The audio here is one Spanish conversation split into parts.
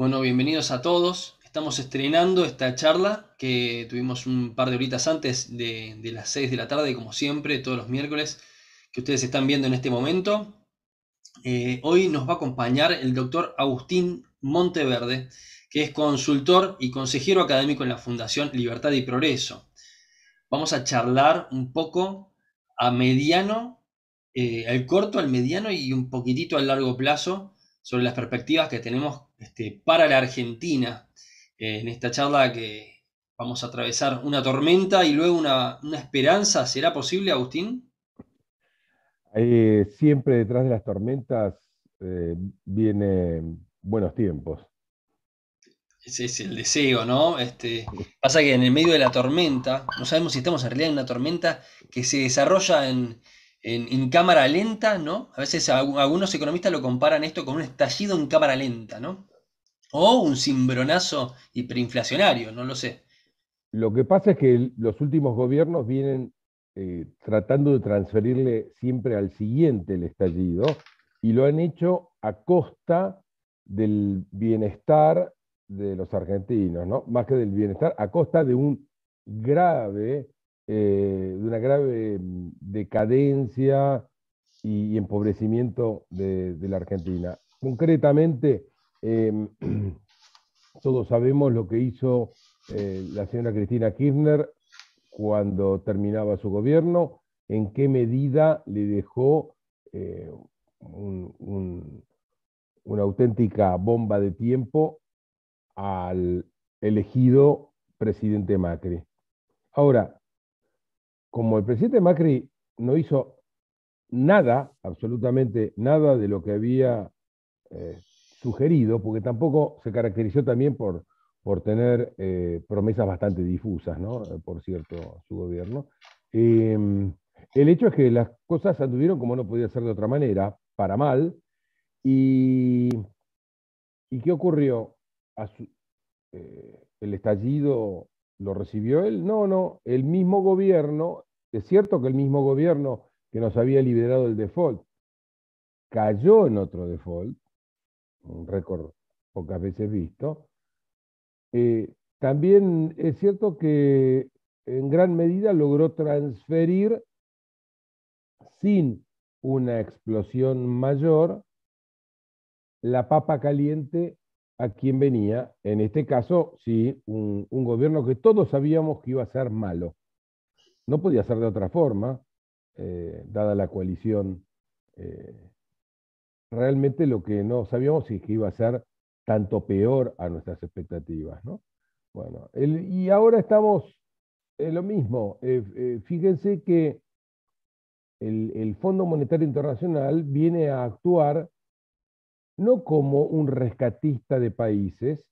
Bueno, bienvenidos a todos. Estamos estrenando esta charla que tuvimos un par de horitas antes de las 6 de la tarde, como siempre, todos los miércoles que ustedes están viendo en este momento. Hoy nos va a acompañar el doctor Agustín Monteverde, que es consultor y consejero académico en la Fundación Libertad y Progreso. Vamos a charlar un poco a mediano, al corto, al mediano y un poquitito al largo plazo sobre las perspectivas que tenemos para la Argentina en esta charla que vamos a atravesar una tormenta y luego una esperanza. ¿Será posible, Agustín? Siempre detrás de las tormentas eh, vienen buenos tiempos. Ese es el deseo, ¿no? Pasa que en el medio de la tormenta, no sabemos si estamos en realidad en una tormenta que se desarrolla en cámara lenta, ¿no? A veces algunos economistas lo comparan esto con un estallido en cámara lenta, ¿no? O un cimbronazo hiperinflacionario, no lo sé. Lo que pasa es que los últimos gobiernos vienen tratando de transferirle siempre al siguiente el estallido y lo han hecho a costa del bienestar de los argentinos, ¿no? Más que del bienestar, a costa de de una grave decadencia y empobrecimiento de la Argentina. Concretamente, eh, todos sabemos lo que hizo la señora Cristina Kirchner cuando terminaba su gobierno, en qué medida le dejó eh, un- un- una auténtica bomba de tiempo al elegido presidente Macri. Ahora, como el presidente Macri no hizo nada, absolutamente nada de lo que había eh, sugerido, porque tampoco se caracterizó también por tener promesas bastante difusas, ¿no? Por cierto, su gobierno. Eh, el hecho es que las cosas anduvieron como no podía ser de otra manera, para mal, y, ¿y qué ocurrió? ¿El estallido lo recibió él? No, no, el mismo gobierno, es cierto que el mismo gobierno que nos había liberado del default cayó en otro default, un récord pocas veces visto. También es cierto que en gran medida logró transferir sin una explosión mayor la papa caliente a quien venía, en este caso, sí, un gobierno que todos sabíamos que iba a ser malo. No podía ser de otra forma, dada la coalición. eh, Realmente lo que no sabíamos es que iba a ser tanto peor a nuestras expectativas, ¿no? Bueno, y ahora estamos en lo mismo. Fíjense que el Fondo Monetario Internacional viene a actuar no como un rescatista de países,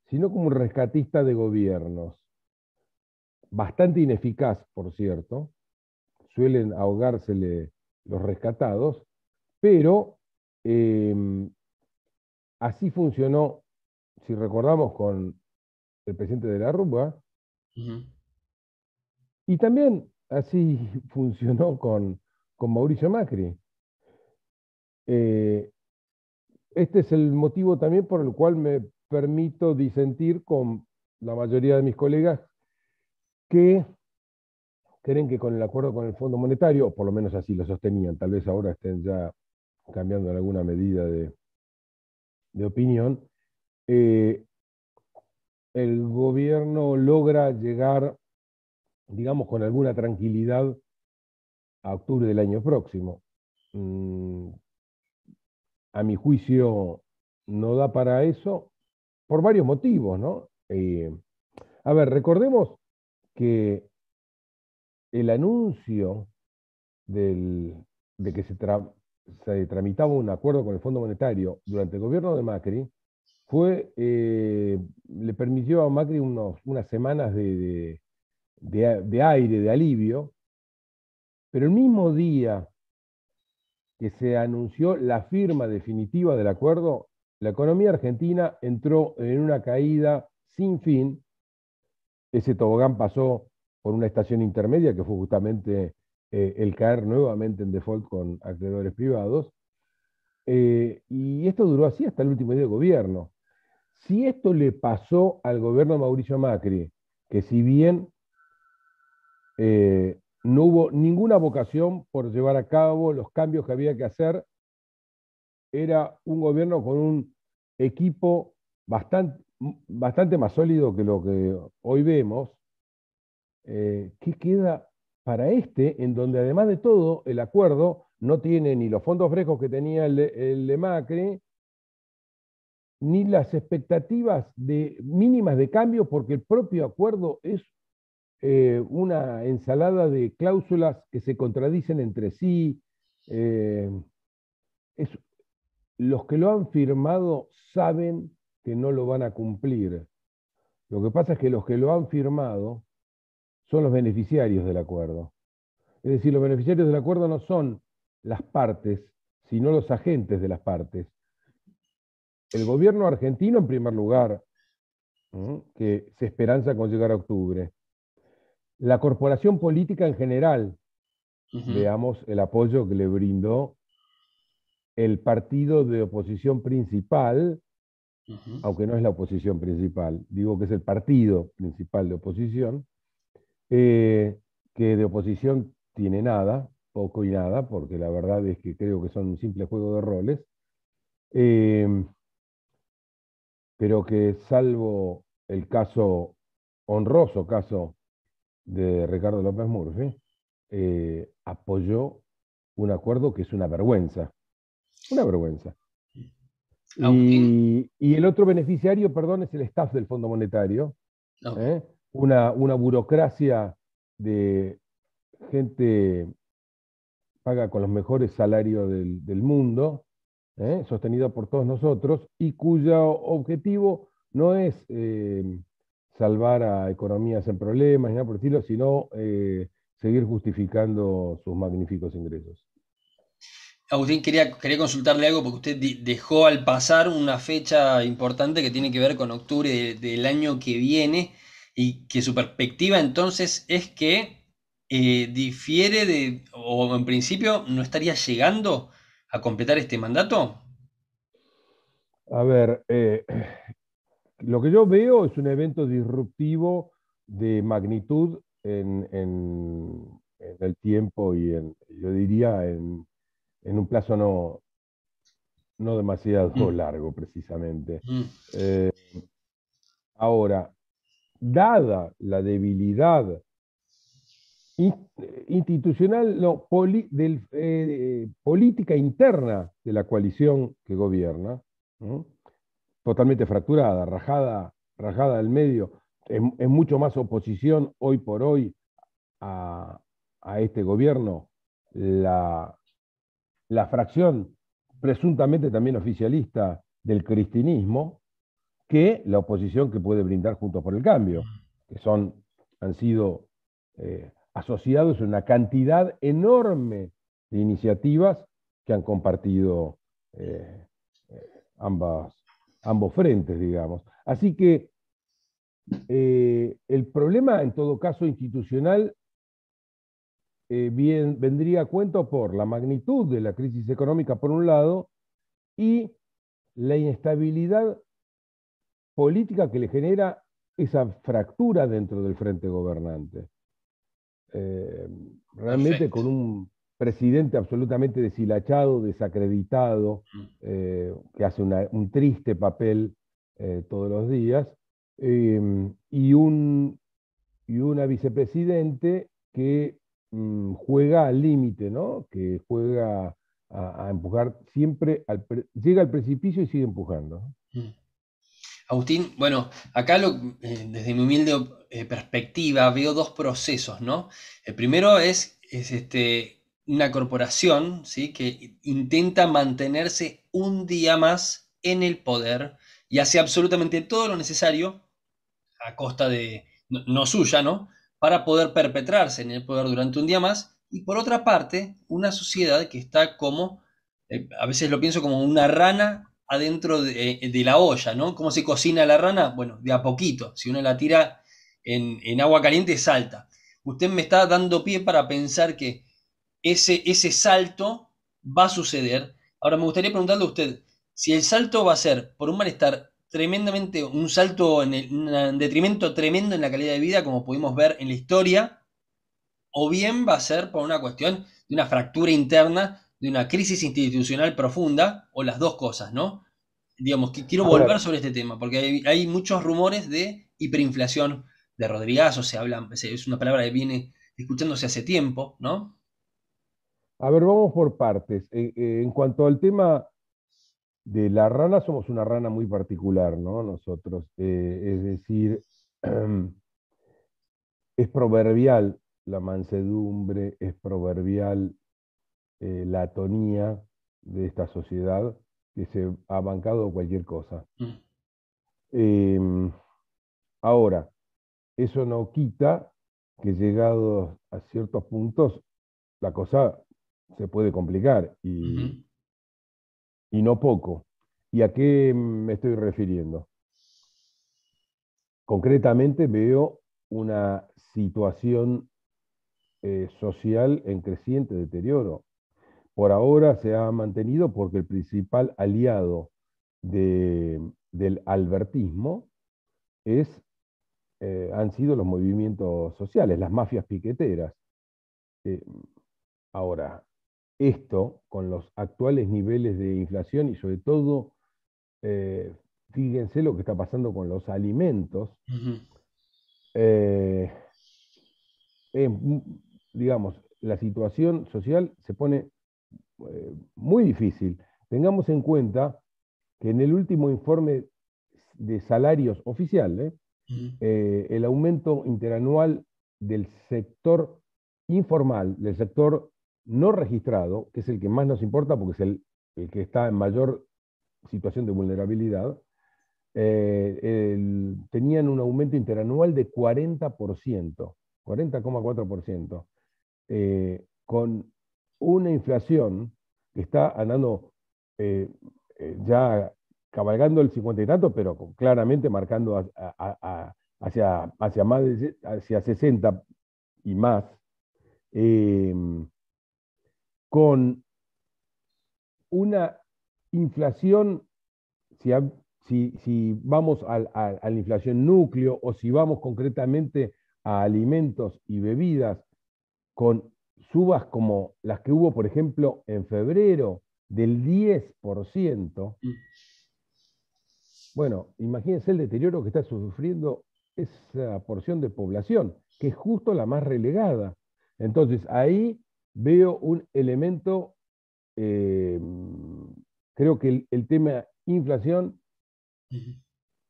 sino como un rescatista de gobiernos. Bastante ineficaz, por cierto. Suelen ahogársele los rescatados, pero eh, así funcionó, si recordamos, con el presidente de la Rúa, Ujú. y también así funcionó con Mauricio Macri. Eh, este es el motivo también por el cual me permito disentir con la mayoría de mis colegas que creen que con el acuerdo con el Fondo Monetario, o por lo menos así lo sostenían, tal vez ahora estén ya cambiando en alguna medida de opinión, eh, el gobierno logra llegar, digamos, con alguna tranquilidad a octubre del año próximo. Mm, a mi juicio no da para eso por varios motivos, ¿no? A ver, recordemos que el anuncio del, de que se tramitaba un acuerdo con el Fondo Monetario durante el gobierno de Macri le permitió a Macri unas semanas de aire, de alivio, pero el mismo día que se anunció la firma definitiva del acuerdo, la economía argentina entró en una caída sin fin. Ese tobogán pasó por una estación intermedia que fue justamente el caer nuevamente en default con acreedores privados. Y esto duró así hasta el último día de gobierno. Si esto le pasó al gobierno de Mauricio Macri, que si bien no hubo ninguna vocación por llevar a cabo los cambios que había que hacer, era un gobierno con un equipo bastante más sólido que lo que hoy vemos. ¿Qué queda para este, en donde además de todo el acuerdo no tiene ni los fondos frescos que tenía el de Macri, ni las expectativas mínimas de cambio, porque el propio acuerdo es una ensalada de cláusulas que se contradicen entre sí? eh, es, los que lo han firmado saben que no lo van a cumplir. Lo que pasa es que los que lo han firmado son los beneficiarios del acuerdo. Es decir, los beneficiarios del acuerdo no son las partes, sino los agentes de las partes. El gobierno argentino, en primer lugar, que se esperanza con llegar a octubre. La corporación política en general, Ujú, veamos el apoyo que le brindó el partido de oposición principal, ujú. aunque no es la oposición principal, digo que es el partido principal de oposición, eh, que de oposición tiene nada, poco y nada, porque la verdad es que creo que son un simple juego de roles, eh, pero que salvo el caso, honroso caso de Ricardo López Murphy, apoyó un acuerdo que es una vergüenza, una vergüenza. Agustín, Y el otro beneficiario, perdón, es el staff del Fondo Monetario, ok. ¿eh? Una burocracia de gente paga con los mejores salarios del mundo, sostenida por todos nosotros, y cuyo objetivo no es salvar a economías en problemas, ni nada por el estilo, sino seguir justificando sus magníficos ingresos. Agustín, quería consultarle algo porque usted dejó al pasar una fecha importante que tiene que ver con octubre del año que viene y que su perspectiva entonces es que difiere o en principio no estaría llegando a completar este mandato. A ver, lo que yo veo es un evento disruptivo de magnitud en el tiempo y yo diría en un plazo no demasiado Mm, largo, precisamente. mm, Eh, Ahora, dada la debilidad institucional, no, política interna de la coalición que gobierna, ¿no? Totalmente fracturada, rajada del medio, es mucho más oposición hoy por hoy a, a este gobierno, la, la fracción presuntamente también oficialista del cristinismo, que la oposición que puede brindar Juntos por el Cambio, que han sido asociados en una cantidad enorme de iniciativas que han compartido eh, eh, ambas, ambos frentes, digamos. Así que el problema, en todo caso, institucional, vendría a cuento por la magnitud de la crisis económica, por un lado, y la inestabilidad política que le genera esa fractura dentro del frente gobernante. Eh, Realmente perfecto. con un presidente absolutamente deshilachado, desacreditado, Mm. que hace un triste papel todos los días, y una vicepresidente que juega al límite, ¿no? Que juega a empujar siempre, llega al precipicio y sigue empujando. Mm. Agustín, bueno, acá desde mi humilde perspectiva veo dos procesos, ¿no? El primero es una corporación, ¿sí? Que intenta mantenerse un día más en el poder y hace absolutamente todo lo necesario a costa de, no suya, ¿no? Para poder perpetrarse en el poder durante un día más. Y por otra parte, una sociedad que está como, a veces lo pienso como una rana adentro de la olla, ¿no? ¿Cómo se cocina la rana? Bueno, de a poquito. Si uno la tira en agua caliente, salta. Usted me está dando pie para pensar que ese salto va a suceder. Ahora me gustaría preguntarle a usted, si el salto va a ser por un malestar tremendamente, un salto un detrimento tremendo en la calidad de vida, como pudimos ver en la historia, o bien va a ser por una cuestión de una fractura interna, de una crisis institucional profunda, o las dos cosas, ¿no? Digamos, que quiero A ver, volver sobre este tema, porque hay muchos rumores de hiperinflación de Rodrigazo, es una palabra que viene escuchándose hace tiempo, ¿no? vamos por partes. En cuanto al tema de la rana, somos una rana muy particular, ¿no? Nosotros, es decir, es proverbial la mansedumbre, es proverbial la atonía de esta sociedad que se ha bancado cualquier cosa. Mm, Em, Ahora, eso no quita que llegados a ciertos puntos, la cosa se puede complicar ujú, y no poco. ¿Y a qué me estoy refiriendo? Concretamente veo una situación social en creciente deterioro. Por ahora se ha mantenido porque el principal aliado del albertismo es, han sido los movimientos sociales, las mafias piqueteras. Eh, Ahora, esto con los actuales niveles de inflación y sobre todo, eh, fíjense lo que está pasando con los alimentos, ujú, eh, eh, digamos, la situación social se pone muy difícil. Tengamos en cuenta que en el último informe de salarios oficial, ujú, el aumento interanual del sector informal, del sector no registrado, que es el que más nos importa porque es el que está en mayor situación de vulnerabilidad, tenían un aumento interanual de 40%, 40,4%, con una inflación que está andando ya cabalgando el 50 y tanto, pero claramente marcando hacia más hacia 60 y más, eh, con una inflación, si, si vamos a la inflación núcleo o si vamos concretamente a alimentos y bebidas, con subas como las que hubo, por ejemplo, en febrero del 10%, mm, bueno, imagínense el deterioro que está sufriendo esa porción de población, que es justo la más relegada. Entonces, ahí veo un elemento, eh, creo que el tema inflación, ujú.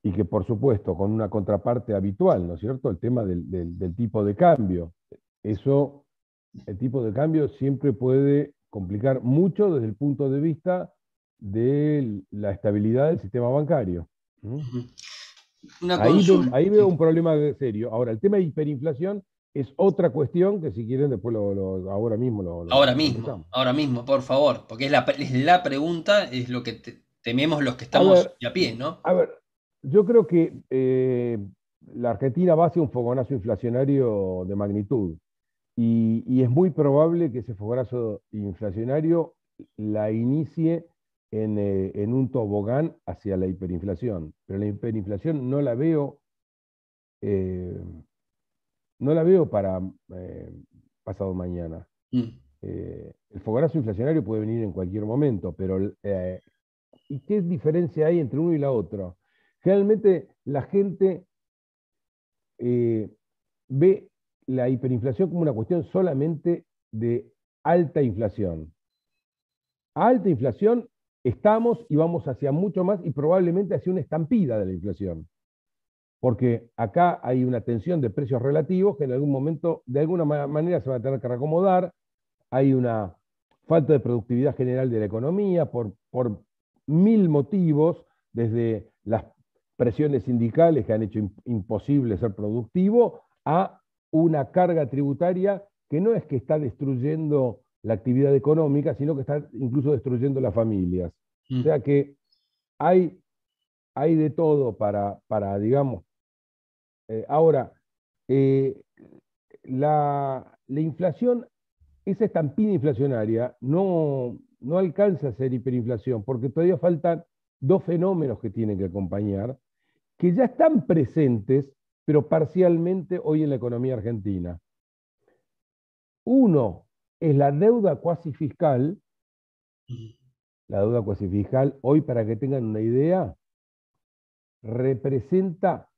y que por supuesto con una contraparte habitual, ¿no es cierto? El tema del tipo de cambio. Eso, el tipo de cambio siempre puede complicar mucho desde el punto de vista de la estabilidad del sistema bancario. ¿Mm? Ujú. Una consulta. Ahí veo un problema serio. Ahora, el tema de hiperinflación es otra cuestión que si quieren después ahora mismo lo conversamos. Ahora mismo, por favor, porque es la pregunta, es lo que tememos los que A estamos ver, de a pie, ¿no? a ver, yo creo que la Argentina va hacia un fogonazo inflacionario de magnitud. Y es muy probable que ese fogonazo inflacionario la inicie en un tobogán hacia la hiperinflación. Pero la hiperinflación eh, no la veo para pasado mañana. Mm, El fogonazo inflacionario puede venir en cualquier momento, pero ¿y qué diferencia hay entre uno y la otra? Generalmente la gente eh, ve la hiperinflación como una cuestión solamente de alta inflación. A alta inflación estamos y vamos hacia mucho más y probablemente hacia una estampida de la inflación, porque acá hay una tensión de precios relativos que en algún momento, de alguna manera, se va a tener que reacomodar. Hay una falta de productividad general de la economía por mil motivos, desde las presiones sindicales que han hecho imposible ser productivo, a una carga tributaria que no es que está destruyendo la actividad económica, sino que está incluso destruyendo las familias. O mm, sea que hay, hay de todo digamos, ahora, eh, la inflación, esa estampida inflacionaria no alcanza a ser hiperinflación, porque todavía faltan dos fenómenos que tienen que acompañar, que ya están presentes, pero parcialmente hoy en la economía argentina. Uno es la deuda cuasi fiscal. La deuda cuasi fiscal, hoy para que tengan una idea, representa,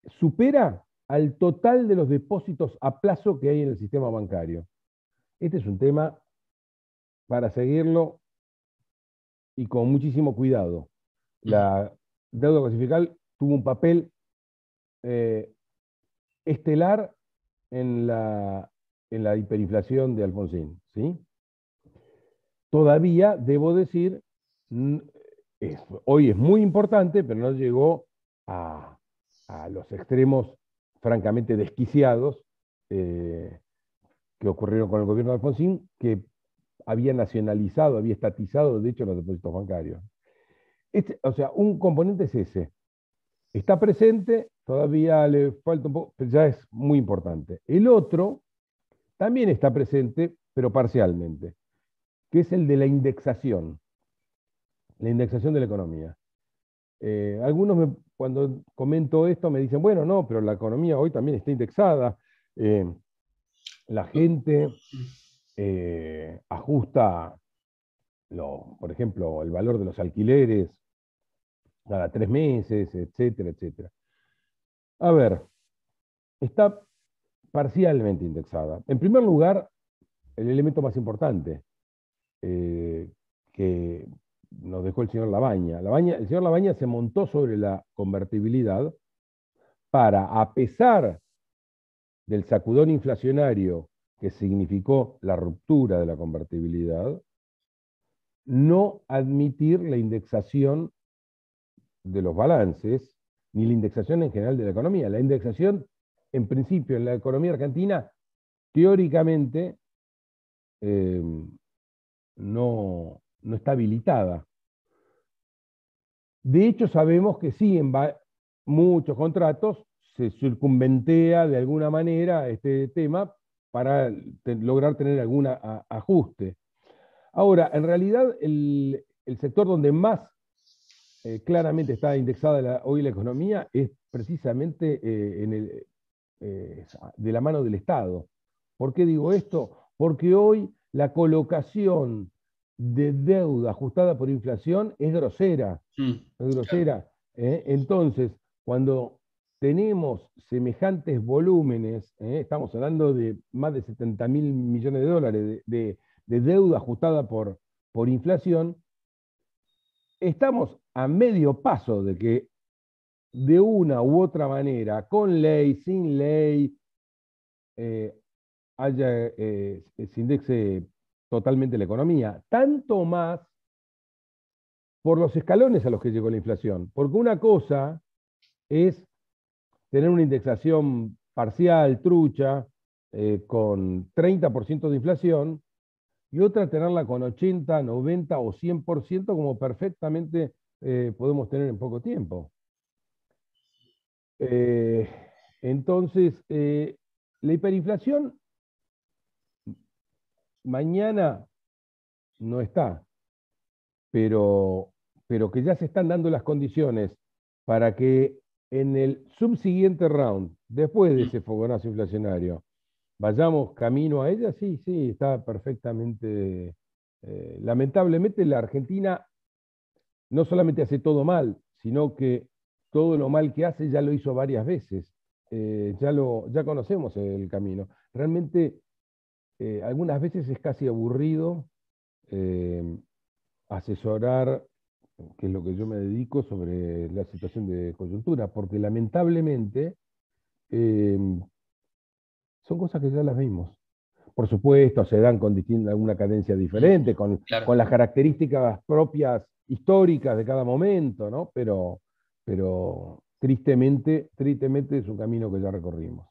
supera al total de los depósitos a plazo que hay en el sistema bancario. Este es un tema para seguirlo y con muchísimo cuidado. La deuda cuasi fiscal tuvo un papel eh, estelar en la hiperinflación de Alfonsín, ¿sí? Todavía, debo decir, hoy es muy importante, pero no llegó a los extremos francamente desquiciados que ocurrieron con el gobierno de Alfonsín, que había nacionalizado, había estatizado, de hecho, los depósitos bancarios. O sea, un componente es ese. Está presente, todavía le falta un poco, pero ya es muy importante. El otro también está presente, pero parcialmente, que es el de la indexación de la economía. Algunos cuando comento esto me dicen, bueno, no, pero la economía hoy también está indexada. La gente ajusta, por ejemplo, el valor de los alquileres cada 3 meses, etcétera, etcétera. A ver, está parcialmente indexada. En primer lugar, el elemento más importante que nos dejó el señor Labaña. El señor Labaña se montó sobre la convertibilidad para, a pesar del sacudón inflacionario que significó la ruptura de la convertibilidad, no admitir la indexación de los balances, ni la indexación en general de la economía. La indexación, en principio, en la economía argentina, teóricamente, no está habilitada. De hecho, sabemos que sí, en muchos contratos se circunventea de alguna manera este tema para lograr tener algún ajuste. Ahora, en realidad, el sector donde más claramente está indexada hoy la economía es precisamente de la mano del Estado. ¿Por qué digo esto? Porque hoy la colocación de deuda ajustada por inflación es grosera. Es grosera. Entonces, cuando tenemos semejantes volúmenes, estamos hablando de más de 70.000 millones de dólares de deuda ajustada por inflación, estamos a medio paso de que de una u otra manera, con ley, sin ley, se indexe totalmente la economía. Tanto más por los escalones a los que llegó la inflación. Porque una cosa es tener una indexación parcial, trucha, con 30% de inflación, y otra tenerla con 80, 90 o 100% como perfectamente podemos tener en poco tiempo. Entonces, la hiperinflación mañana no está, pero que ya se están dando las condiciones para que en el subsiguiente round, después de ese fogonazo inflacionario, vayamos camino a ella, sí, está perfectamente. Lamentablemente la Argentina no solamente hace todo mal, sino que todo lo mal que hace ya lo hizo varias veces. Ya conocemos el camino. Realmente algunas veces es casi aburrido eh, asesorar, que es lo que yo me dedico, sobre la situación de coyuntura, porque lamentablemente eh, son cosas que ya las vimos. Por supuesto, se dan con alguna cadencia diferente, Claro. con las características propias históricas de cada momento, ¿no? Pero tristemente es un camino que ya recorrimos.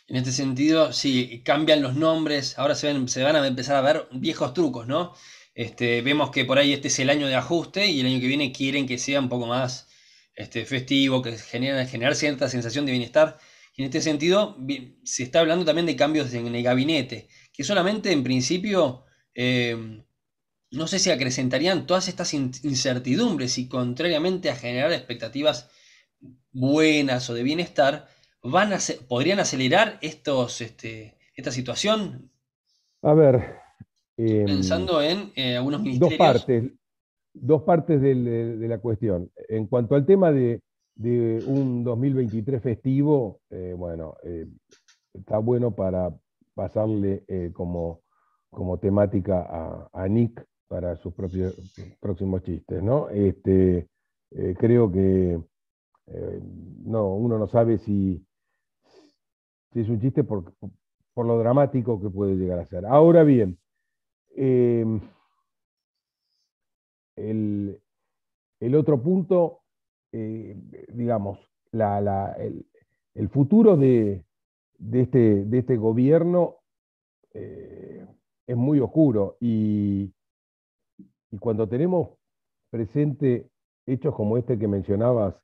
En este sentido, sí, cambian los nombres, ahora se van a empezar a ver viejos trucos, ¿no? Vemos que por ahí este es el año de ajuste y el año que viene quieren que sea un poco más festivo, que generar cierta sensación de bienestar. Y en este sentido, se está hablando también de cambios en el gabinete, que solamente en principio no sé si acrecentarían todas estas incertidumbres y contrariamente a generar expectativas buenas o de bienestar, podrían acelerar esta situación. A ver, em, Pensando en algunos dos ministerios. partes, dos partes de la cuestión. En cuanto al tema de un 2023 festivo, bueno, está bueno para pasarle como temática a Nick para sus propios próximos chistes, ¿no? Creo que no, uno no sabe si es un chiste por lo dramático que puede llegar a ser. Ahora bien, eh, el, el otro punto, eh, digamos, la- la- el, el futuro de este gobierno eh, es muy oscuro y cuando tenemos presente hechos como este que mencionabas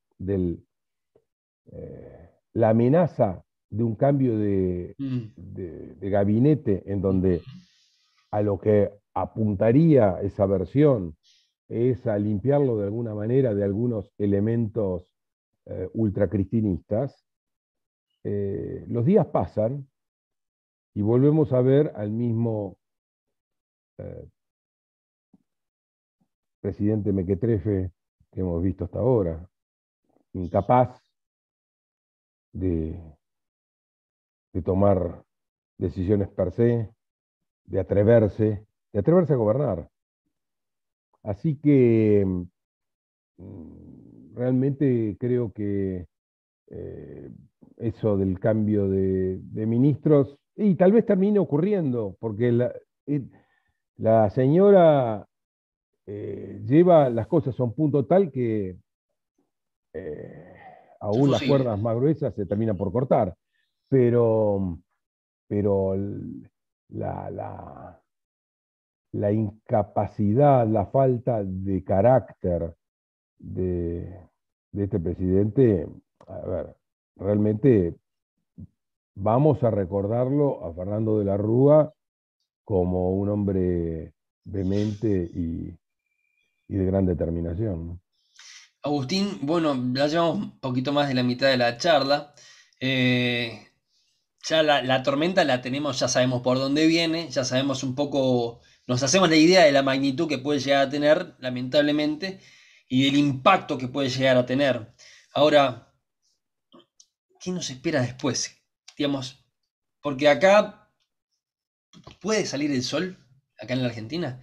la amenaza de un cambio Mm, de gabinete en donde a lo que apuntaría esa versión es a limpiarlo de alguna manera de algunos elementos ultracristinistas, los días pasan y volvemos a ver al mismo eh, presidente mequetrefe que hemos visto hasta ahora, incapaz de, de tomar decisiones per se, de atreverse a gobernar. Así que realmente creo que eh, eso del cambio de ministros, y tal vez termine ocurriendo, porque eh, la señora lleva las cosas a un punto tal que eh, es aún las posible. cuerdas más gruesas se terminan por cortar, pero, pero la, la incapacidad, la falta de carácter de, de este presidente, a ver, realmente vamos a recordarlo a Fernando de la Rúa como un hombre vehemente y de gran determinación, ¿no? Agustín, bueno, ya llevamos un poquito más de la mitad de la charla. Eh, ya la tormenta la tenemos, ya sabemos por dónde viene, ya sabemos un poco, nos hacemos la idea de la magnitud que puede llegar a tener, lamentablemente, y del impacto que puede llegar a tener. Ahora, ¿qué nos espera después? Digamos, porque acá puede salir el sol, acá en la Argentina.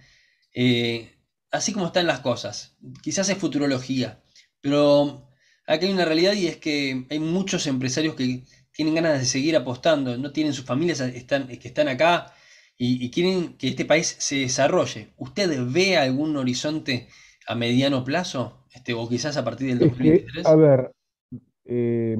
Eh, Así como están las cosas. Quizás es futurología, pero acá hay una realidad y es que hay muchos empresarios que tienen ganas de seguir apostando, no tienen sus familias que están acá y quieren que este país se desarrolle. ¿Usted ve algún horizonte a mediano plazo? O quizás a partir del Es que, a 2023. ver, eh,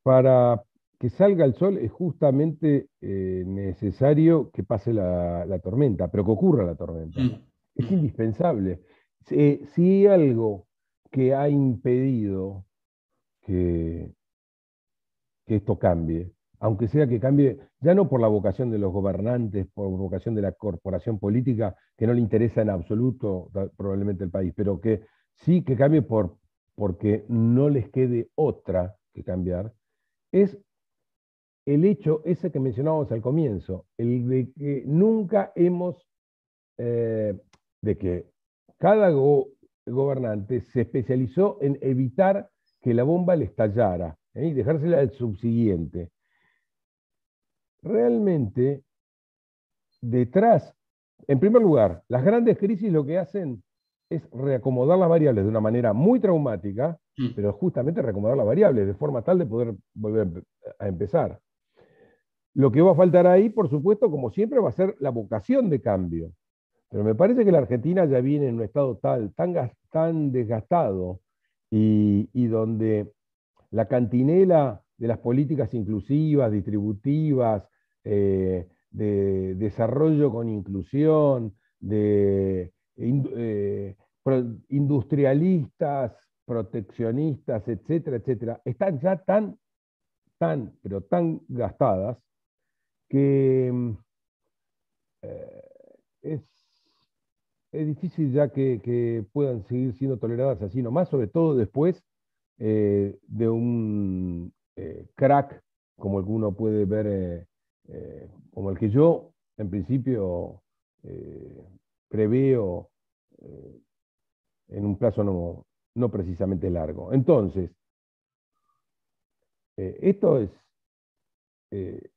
para que salga el sol es justamente necesario que pase la tormenta, pero que ocurra la tormenta. Mm, Es mm. indispensable. Si hay algo que ha impedido que, que esto cambie, aunque sea que cambie, ya no por la vocación de los gobernantes, por vocación de la corporación política, que no le interesa en absoluto probablemente el país, pero que sí que cambie porque no les quede otra que cambiar, es el hecho ese que mencionábamos al comienzo, el de que nunca hemos, eh, de que cada gobernante se especializó en evitar que la bomba le estallara y dejársela al subsiguiente. Realmente, detrás, en primer lugar, las grandes crisis lo que hacen es reacomodar las variables de una manera muy traumática, Mm. pero justamente reacomodar las variables de forma tal de poder volver a empezar. Lo que va a faltar ahí, por supuesto, como siempre, va a ser la vocación de cambio. Pero me parece que la Argentina ya viene en un estado tan desgastado y donde la cantinela de las políticas inclusivas, distributivas, de desarrollo con inclusión, industrialistas, proteccionistas, etcétera, etcétera, están ya pero tan gastadas que es, es difícil ya que puedan seguir siendo toleradas así nomás, sobre todo después de un crack como el que uno puede ver, como el que yo en principio eh, preveo en un plazo no precisamente largo. Entonces, esto es eh,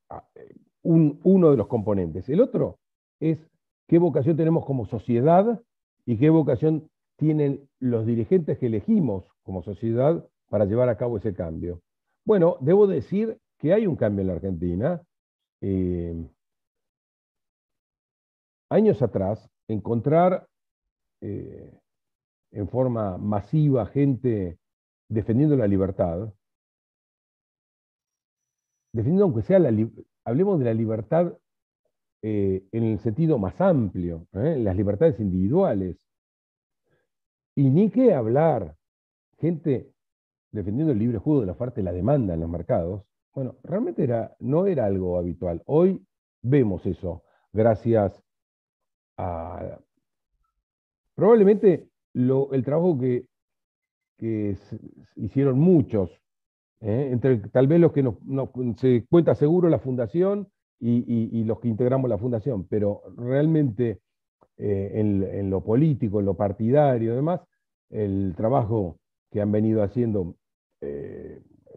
uno de los componentes. El otro es qué vocación tenemos como sociedad y qué vocación tienen los dirigentes que elegimos como sociedad para llevar a cabo ese cambio. Bueno, debo decir que hay un cambio en la Argentina. Eh, Años atrás, encontrar en forma masiva gente defendiendo la libertad, defendiendo aunque sea hablemos de la libertad en el sentido más amplio, las libertades individuales. Y ni qué hablar, gente defendiendo el libre juego de la oferta y la demanda en los mercados. Bueno, realmente no era algo habitual. Hoy vemos eso, gracias a probablemente el trabajo que hicieron muchos, entre tal vez los que se cuenta seguro la fundación y los que integramos la fundación, pero realmente en lo político, en lo partidario y demás, el trabajo que han venido haciendo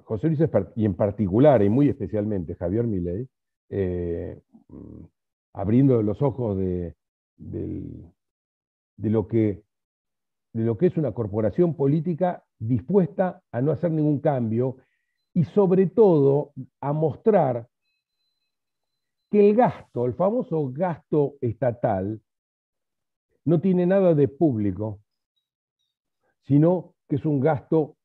José Luis y en particular y muy especialmente Javier Milei, eh, mm, abriendo los ojos del- de lo que es una corporación política dispuesta a no hacer ningún cambio y sobre todo a mostrar que el gasto, el famoso gasto estatal, no tiene nada de público, sino que es un gasto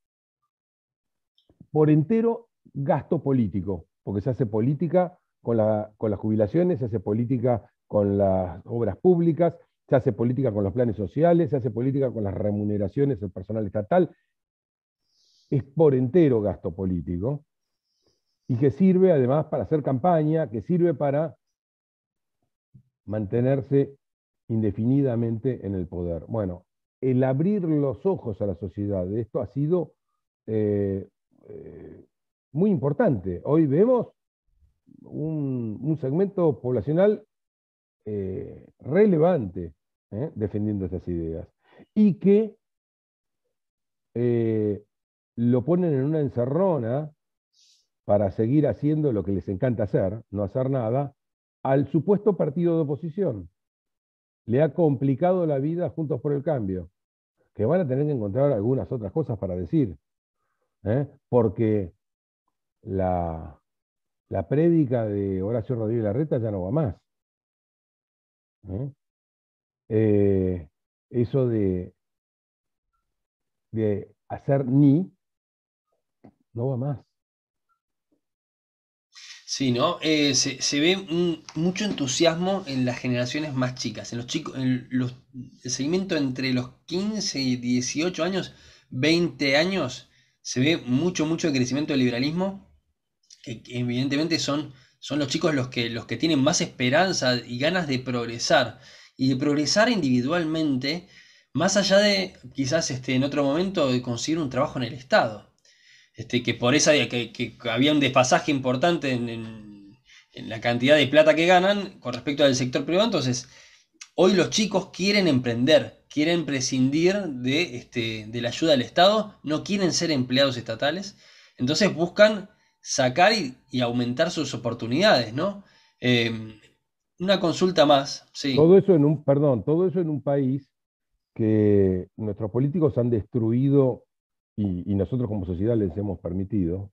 por entero, gasto político, porque se hace política con las jubilaciones, se hace política con las obras públicas, se hace política con los planes sociales, se hace política con las remuneraciones del personal estatal, es por entero gasto político y que sirve además para hacer campaña, que sirve para mantenerse indefinidamente en el poder. Bueno, el abrir los ojos a la sociedad de esto ha sido eh, eh, muy importante. Hoy vemos un segmento poblacional relevante defendiendo estas ideas y que eh, lo ponen en una encerrona para seguir haciendo lo que les encanta hacer, no hacer nada, al supuesto partido de oposición. Le ha complicado la vida a Juntos por el Cambio, que van a tener que encontrar algunas otras cosas para decir, porque la, la prédica de Horacio Rodríguez Larreta ya no va más. ¿eh? Eso de hacer ni, no va más. Sí, ¿no? Se ve mucho entusiasmo en las generaciones más chicas, en los chicos, el segmento entre los 15 y 18 años, 20 años, se ve mucho crecimiento del liberalismo, que evidentemente son los chicos los que tienen más esperanza y ganas de progresar, y de progresar individualmente, más allá de quizás en otro momento de conseguir un trabajo en el Estado. Que por esa que había un desfasaje importante en la cantidad de plata que ganan con respecto al sector privado. Entonces, hoy los chicos quieren emprender, quieren prescindir de la ayuda del Estado, no quieren ser empleados estatales, entonces buscan sacar y aumentar sus oportunidades, ¿no? Eh, una consulta más, sí. Todo eso perdón, todo eso en un país que nuestros políticos han destruido y nosotros como sociedad les hemos permitido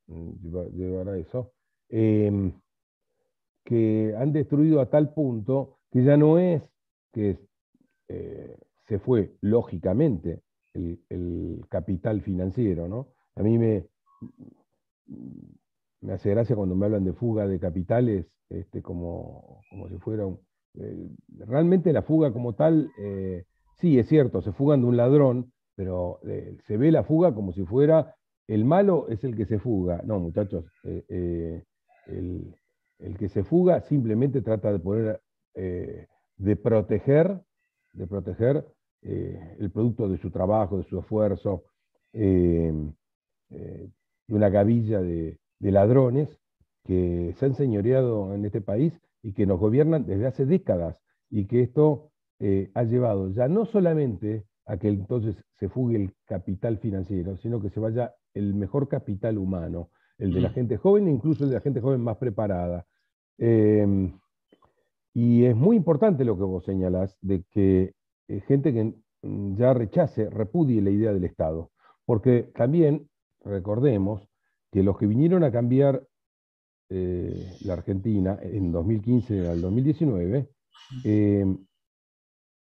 llevar a eso, eh, que han destruido a tal punto que ya no es que se fue lógicamente el capital financiero, ¿no? A mí me hace gracia cuando me hablan de fuga de capitales, como si fuera realmente la fuga como tal, sí, es cierto, se fugan de un ladrón, pero se ve la fuga como si fuera el malo es el que se fuga. No, muchachos, el, el que se fuga simplemente trata de poner, de proteger, de proteger el producto de su trabajo, de su esfuerzo, eh, de una gavilla de ladrones que se han señoreado en este país y que nos gobiernan desde hace décadas, y que esto ha llevado ya no solamente a que entonces se fugue el capital financiero, sino que se vaya el mejor capital humano, el de la Mm, gente joven e incluso el de la gente joven más preparada. Eh, y es muy importante lo que vos señalás, de que gente que ya rechace, repudie la idea del Estado. Porque también recordemos que los que vinieron a cambiar la Argentina en 2015 al 2019, eh,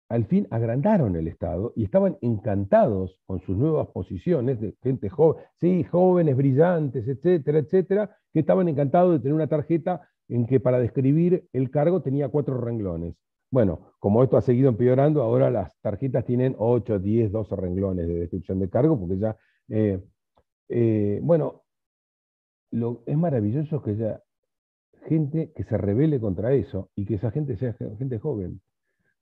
al fin agrandaron el Estado y estaban encantados con sus nuevas posiciones de gente joven, sí, jóvenes, brillantes, etcétera, etcétera, que estaban encantados de tener una tarjeta en que para describir el cargo tenía 4 renglones. Bueno, como esto ha seguido empeorando, ahora las tarjetas tienen 8, 10, 12 renglones de descripción de cargo, porque ya, bueno, es maravilloso que haya gente que se rebele contra eso y que esa gente sea gente joven.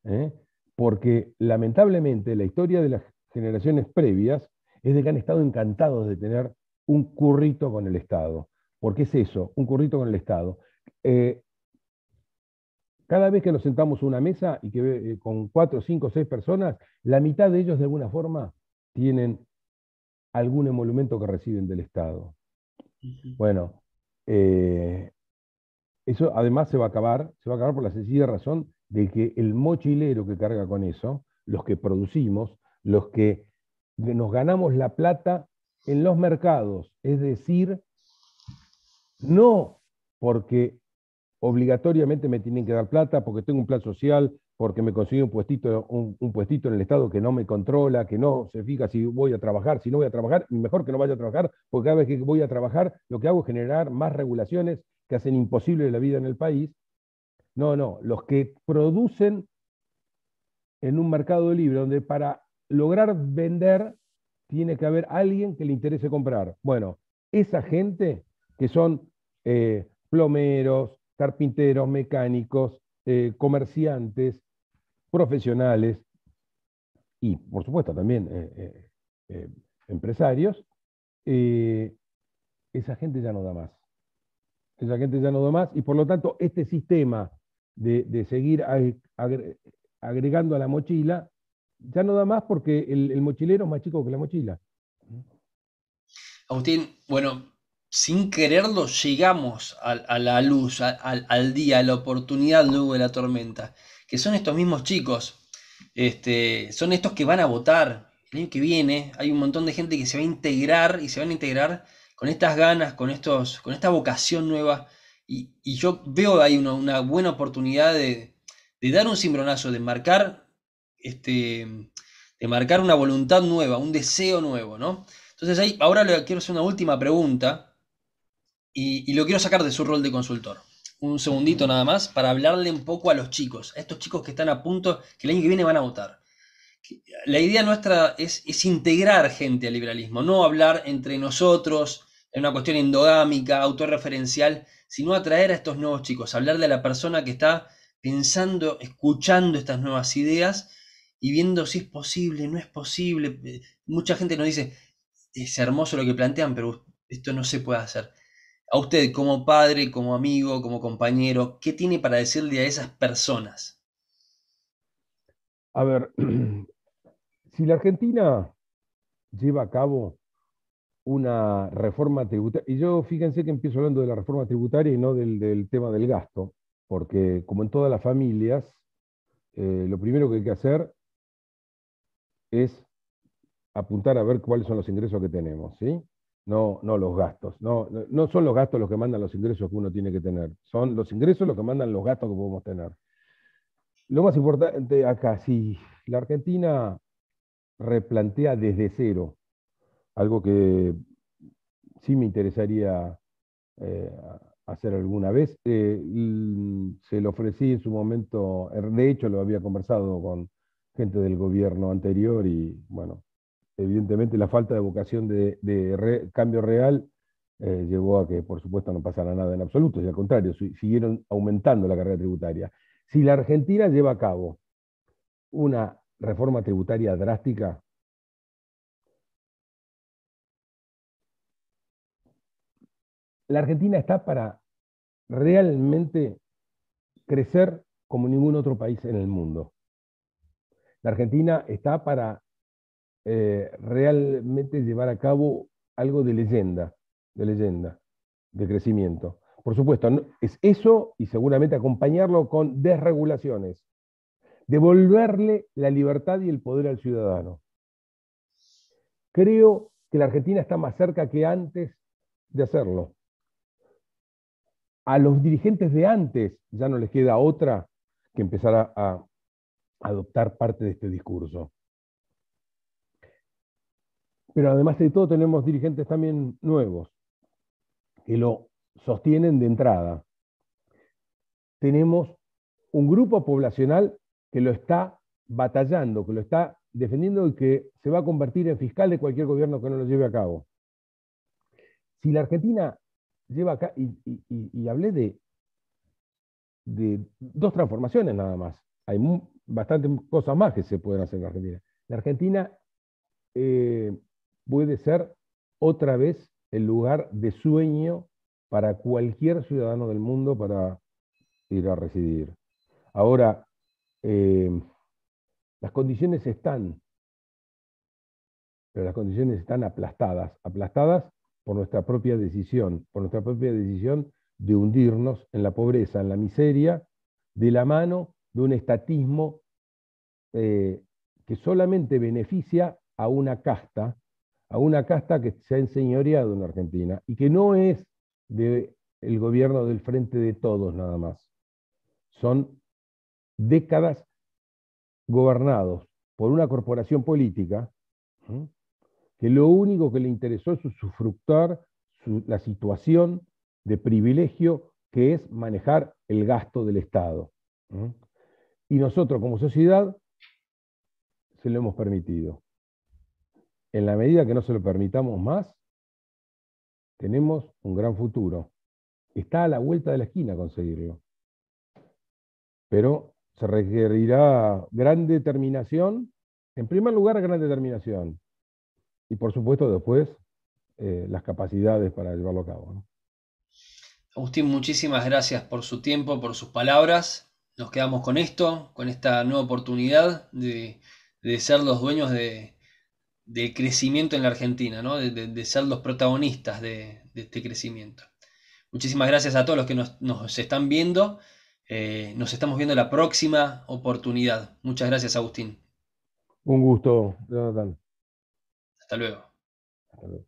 ¿Eh? Porque lamentablemente la historia de las generaciones previas es de que han estado encantados de tener un currito con el Estado. ¿Por qué es eso? Un currito con el Estado. Eh, Cada vez que nos sentamos a una mesa y que con 4, 5, 6 personas, la mitad de ellos de alguna forma tienen algún emolumento que reciben del Estado. ujú. Bueno, eh, eso además se va a acabar por la sencilla razón de que el mochilero que carga con eso, los que producimos, los que nos ganamos la plata en los mercados, es decir, no porque obligatoriamente me tienen que dar plata, porque tengo un plan social, porque me consigo un puestito en el Estado que no me controla, que no se fija si voy a trabajar, si no voy a trabajar, mejor que no vaya a trabajar, porque cada vez que voy a trabajar, lo que hago es generar más regulaciones que hacen imposible la vida en el país. No, no, los que producen en un mercado libre, donde para lograr vender tiene que haber alguien que le interese comprar. Bueno, esa gente que son plomeros, carpinteros, mecánicos, comerciantes, profesionales y, por supuesto, también empresarios, eh, esa gente ya no da más. Esa gente ya no da más y por lo tanto este sistema de seguir agregando a la mochila ya no da más porque el mochilero es más chico que la mochila. Agustín, bueno, sin quererlo llegamos a la luz, al día, a la oportunidad luego de la tormenta, que son estos mismos chicos, son estos que van a votar el año que viene. Hay un montón de gente que se va a integrar y se van a integrar con estas ganas, con esta vocación nueva. Y yo veo ahí una buena oportunidad de dar un cimbronazo, de marcar una voluntad nueva, un deseo nuevo, ¿no? Entonces ahí, ahora le quiero hacer una última pregunta y lo quiero sacar de su rol de consultor. Un segundito nada más para hablarle un poco a los chicos, a estos chicos que están a punto, que el año que viene van a votar. La idea nuestra es integrar gente al liberalismo, no hablar entre nosotros en una cuestión endogámica, autorreferencial, sino atraer a estos nuevos chicos, hablarle a la persona que está pensando, escuchando estas nuevas ideas y viendo si es posible, no es posible. Mucha gente nos dice, es hermoso lo que plantean, pero esto no se puede hacer. A usted, como padre, como amigo, como compañero, ¿qué tiene para decirle a esas personas? A ver, si la Argentina lleva a cabo una reforma tributaria, y yo fíjense que empiezo hablando de la reforma tributaria y no del tema del gasto, porque como en todas las familias, lo primero que hay que hacer es apuntar a ver cuáles son los ingresos que tenemos, ¿sí? No, no los gastos. No, no son los gastos los que mandan los ingresos que uno tiene que tener. Son los ingresos los que mandan los gastos que podemos tener. Lo más importante acá, si la Argentina replantea desde cero, algo que sí me interesaría eh, hacer alguna vez, se lo ofrecí en su momento, de hecho lo había conversado con gente del gobierno anterior y bueno, evidentemente la falta de vocación de cambio real llevó a que, por supuesto, no pasara nada en absoluto, y al contrario, siguieron aumentando la carga tributaria. Si la Argentina lleva a cabo una reforma tributaria drástica, la Argentina está para realmente crecer como ningún otro país en el mundo. La Argentina está para realmente llevar a cabo algo de leyenda, de crecimiento. Por supuesto, es eso y seguramente acompañarlo con desregulaciones, devolverle la libertad y el poder al ciudadano. Creo que la Argentina está más cerca que antes de hacerlo. A los dirigentes de antes ya no les queda otra que empezar a adoptar parte de este discurso. Pero además de todo tenemos dirigentes también nuevos que lo sostienen de entrada. Tenemos un grupo poblacional que lo está batallando, que lo está defendiendo y que se va a convertir en fiscal de cualquier gobierno que no lo lleve a cabo. Si la Argentina lleva acá, y hablé de dos transformaciones nada más, hay bastantes cosas más que se pueden hacer en la Argentina. La Argentina puede ser otra vez el lugar de sueño para cualquier ciudadano del mundo para ir a residir. Ahora, las condiciones están, pero las condiciones están aplastadas, aplastadas por nuestra propia decisión de hundirnos en la pobreza, en la miseria, de la mano de un estatismo que solamente beneficia a una casta que se ha enseñoreado en Argentina y que no es del gobierno del Frente de Todos nada más. Son décadas gobernados por una corporación política que lo único que le interesó es usufructar la situación de privilegio que es manejar el gasto del Estado. Y nosotros como sociedad se lo hemos permitido. En la medida que no se lo permitamos más, tenemos un gran futuro. Está a la vuelta de la esquina conseguirlo. Pero se requerirá gran determinación, en primer lugar gran determinación, y por supuesto después las capacidades para llevarlo a cabo, ¿no? Agustín, muchísimas gracias por su tiempo, por sus palabras. Nos quedamos con esto, con esta nueva oportunidad de ser los dueños del crecimiento en la Argentina, ¿no? De ser los protagonistas de este crecimiento. Muchísimas gracias a todos los que nos están viendo. Nos estamos viendo la próxima oportunidad. Muchas gracias, Agustín. Un gusto, Jonathan. Hasta luego. Hasta luego.